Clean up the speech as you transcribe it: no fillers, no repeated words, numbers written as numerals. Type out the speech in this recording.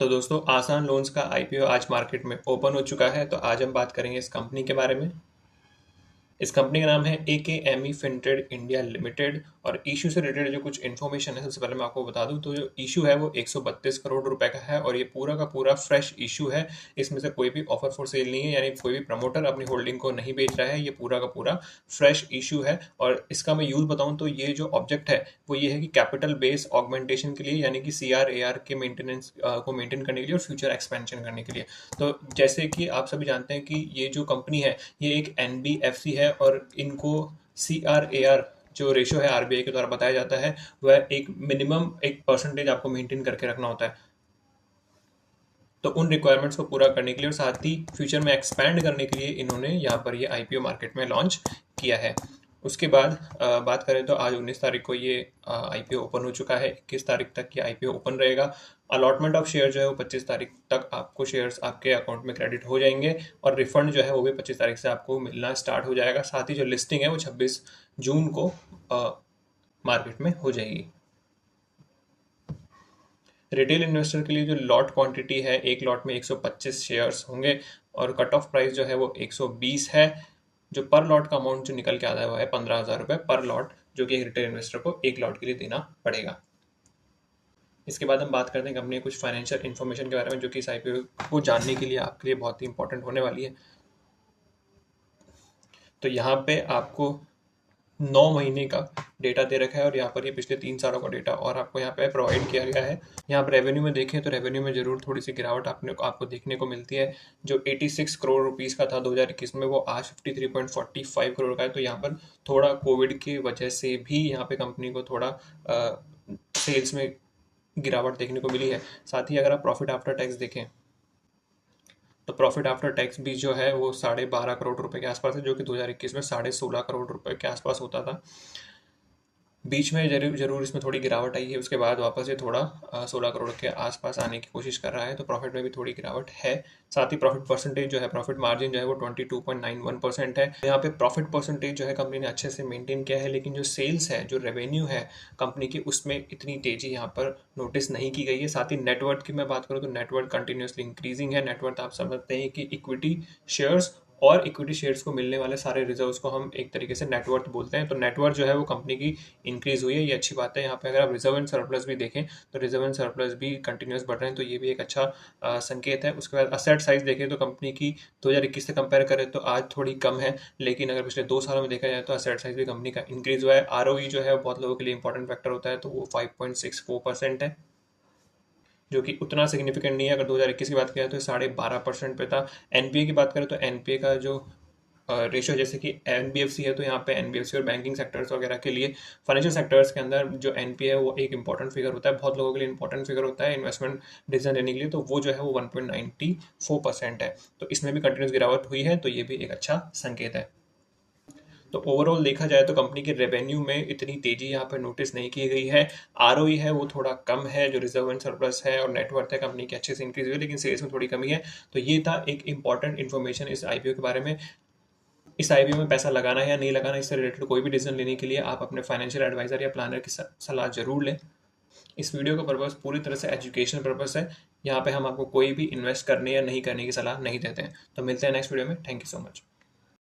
तो दोस्तों आसान लोन्स का आईपीओ आज मार्केट में ओपन हो चुका है। तो आज हम बात करेंगे इस कंपनी के बारे में। इस कंपनी का नाम है AKME फिनट्रेड इंडिया लिमिटेड। और इशू से रिलेटेड जो कुछ इन्फॉर्मेशन है सबसे पहले मैं आपको बता दूं तो जो इशू है वो 132 करोड़ रुपए का है और ये पूरा का पूरा फ्रेश इशू है। इसमें से कोई भी ऑफर फॉर सेल नहीं है, यानी कोई भी प्रमोटर अपनी होल्डिंग को नहीं बेच रहा है। ये पूरा का पूरा फ्रेश इशू है। और इसका मैं यूज बताऊं तो ये जो ऑब्जेक्ट है वो ये है कि कैपिटल बेस ऑगमेंटेशन के लिए, यानी कि CRAR के मेंटेनेंस को मेंटेन करने के लिए और फ्यूचर एक्सपेंशन करने के लिए। तो जैसे कि आप सभी जानते हैं कि ये जो कंपनी है ये एक NBFC है और इनको CRAR जो रेशियो है RBI के द्वारा बताया जाता है वह एक मिनिमम एक परसेंटेज आपको मेंटेन करके रखना होता है। तो उन रिक्वायरमेंट्स को पूरा करने के लिए और साथ ही फ्यूचर में एक्सपैंड करने के लिए इन्होंने यहाँ पर ये IPO मार्केट में लॉन्च किया है। उसके बाद बात करें तो आज 19 तारीख को ये IPO ओपन हो चुका है। 21 तारीख तक ये IPO ओपन रहेगा। अलॉटमेंट ऑफ शेयर जो है वो 25 तारीख तक आपको शेयर्स आपके अकाउंट में क्रेडिट हो जाएंगे और रिफंड जो है वो भी 25 तारीख से आपको मिलना स्टार्ट हो जाएगा। साथ ही जो लिस्टिंग है वो 26 जून को मार्केट में हो जाएगी। रिटेल इन्वेस्टर के लिए जो लॉट क्वांटिटी है, एक लॉट में 125 शेयर्स होंगे और कट ऑफ प्राइस जो है वो 120 है। जो पर लॉट का अमाउंट जो निकल के आता है वो है 15,000 रुपये पर लॉट, जो कि एक रिटेल इन्वेस्टर को एक लॉट के लिए देना पड़ेगा। इसके बाद हम बात करते हैं कंपनी के कुछ फाइनेंशियल इन्फॉर्मेशन के बारे में, जो कि इस IPO को जानने के लिए आपके लिए बहुत ही इंपॉर्टेंट होने वाली है। तो यहाँ पे आपको 9 महीने का डेटा दे रखा है और यहाँ पर ये पिछले 3 सालों का डेटा और आपको यहाँ पे प्रोवाइड किया गया है। यहाँ पर रेवेन्यू में देखें तो रेवेन्यू में जरूर थोड़ी सी गिरावट आपको देखने को मिलती है। जो 86 करोड़ रुपीस का था 2021 में, वो आज 53.45 करोड़ का है। तो यहाँ पर थोड़ा कोविड की वजह से भी यहाँ पे कंपनी को थोड़ा सेल्स में गिरावट देखने को मिली है। साथ ही अगर आप प्रॉफिट आफ्टर टैक्स देखें तो प्रॉफिट आफ्टर टैक्स भी जो है वो 12.5 करोड़ रुपए के आसपास है, जो कि 2021 में 16.5 करोड़ रुपए के आसपास होता था। बीच में जरूर इसमें थोड़ी गिरावट आई है, उसके बाद वापस ये थोड़ा 16 करोड़ के आसपास आने की कोशिश कर रहा है। तो प्रॉफिट में भी थोड़ी गिरावट है। साथ ही प्रॉफिट परसेंटेज जो है, प्रॉफिट मार्जिन जो है वो 22.91% है। यहाँ पे प्रॉफिट परसेंटेज जो है कंपनी ने अच्छे से मेंटेन किया है, लेकिन जो सेल्स है, जो रेवेन्यू है कंपनी की, उसमें इतनी तेजी यहाँ पर नोटिस नहीं की गई है। साथ ही नेटवर्थ की मैं बात करूँ तो नेटवर्थ कंटिन्यूसली इंक्रीजिंग है। नेटवर्थ आप समझते हैं कि इक्विटी शेयर्स और इक्विटी शेयर्स को मिलने वाले सारे रिजर्व्स को हम एक तरीके से नेटवर्थ बोलते हैं। तो नेटवर्थ जो है वो कंपनी की इंक्रीज हुई है, ये अच्छी बात है। यहाँ पे अगर आप रिजर्व एंड सरप्लस भी देखें तो रिजर्व एंड सरप्लस भी कंटिन्यूस बढ़ रहे हैं, तो ये भी एक अच्छा संकेत है। उसके बाद असेट साइज देखें तो कंपनी की 2021 से कंपेयर करें तो आज थोड़ी कम है, लेकिन अगर पिछले 2 सालों में देखा जाए तो असेट साइज भी कंपनी का इंक्रीज हुआ है। ROE जो है बहुत लोगों के लिए इंपॉर्टेंट फैक्टर होता है, तो वो 5.64% है, जो कि उतना सिग्निफिकेंट नहीं है। अगर 2021 की बात करें तो 12.5% पे था। NPA की बात करें तो NPA का जो रेशियो, जैसे कि NBFC है तो यहाँ पे NBFC और बैंकिंग सेक्टर्स वगैरह के लिए, फाइनेंशियल सेक्टर्स के अंदर जो NPA है वो एक इंपॉर्टेंट फिगर होता है, बहुत लोगों के लिए इंपॉर्टेंट फिगर होता है इन्वेस्टमेंट डिसीजन लेने के लिए। तो वो जो है वो 1.94% है। तो इसमें भी कंटिन्यूस गिरावट हुई है, तो ये भी एक अच्छा संकेत है। तो ओवरऑल देखा जाए तो कंपनी के रेवेन्यू में इतनी तेजी यहाँ पर नोटिस नहीं की गई है। ROE है वो थोड़ा कम है, जो रिजर्व एंड सरप्लस है और नेटवर्थ है कंपनी की अच्छे से इंक्रीज हुई है, लेकिन सेल्स में थोड़ी कमी है। तो ये था एक इंपॉर्टेंट इन्फॉर्मेशन इस IPO के बारे में। इस IPO में पैसा लगाना है या नहीं लगाना, इससे रिलेटेड कोई भी डिसीजन लेने के लिए आप अपने फाइनेंशियल एडवाइजर या प्लानर की सलाह जरूर लें। इस वीडियो का पर्पस पूरी तरह से एजुकेशन पर्पस है। यहाँ पे हम आपको कोई भी इन्वेस्ट करने या नहीं करने की सलाह नहीं देते हैं। तो मिलते हैं नेक्स्ट वीडियो में। Thank you so much.